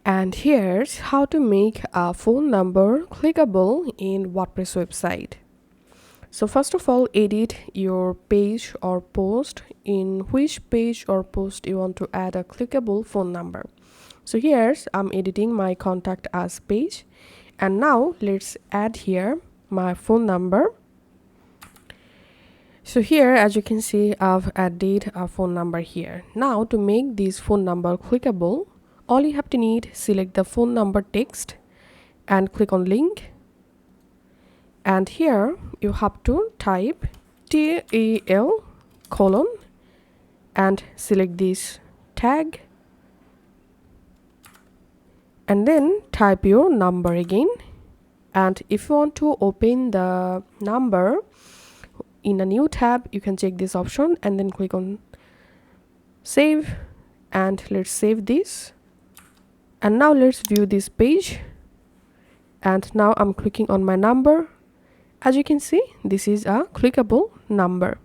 And here's how to make a phone number clickable in WordPress website. So first of all, edit your page or post. In which page or post you want to add a clickable phone number. So here's I'm editing my contact us page, and now let's add here my phone number. So here, as you can see, I've added a phone number here. Now to make this phone number clickable, all you have to need, select the phone number text and click on link. And here you have to type TEL : and select this tag. And then type your number again. And if you want to open the number in a new tab, you can check this option and then click on save. And let's save this. And now let's view this page. And now I'm clicking on my number. As you can see, this is a clickable number.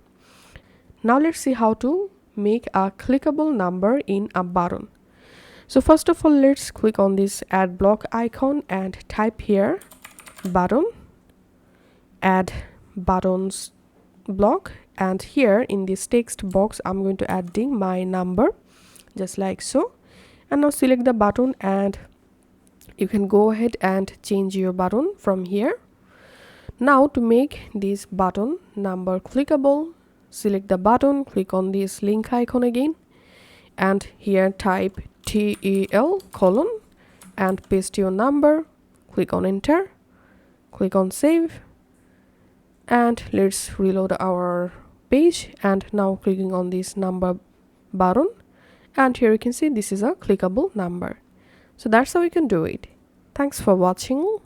Now let's see how to make a clickable number in a button. So first of all, let's click on this add block icon and type here button, add buttons block, and here in this text box I'm going to add my number just like so. And now select the button, and you can go ahead and change your button from here. Now to make this button number clickable, select the button, click on this link icon again, and here type TEL : and paste your number, click on enter, click on save, and let's reload our page. And now clicking on this number button, and here you can see this is a clickable number. So that's how you can do it. Thanks for watching.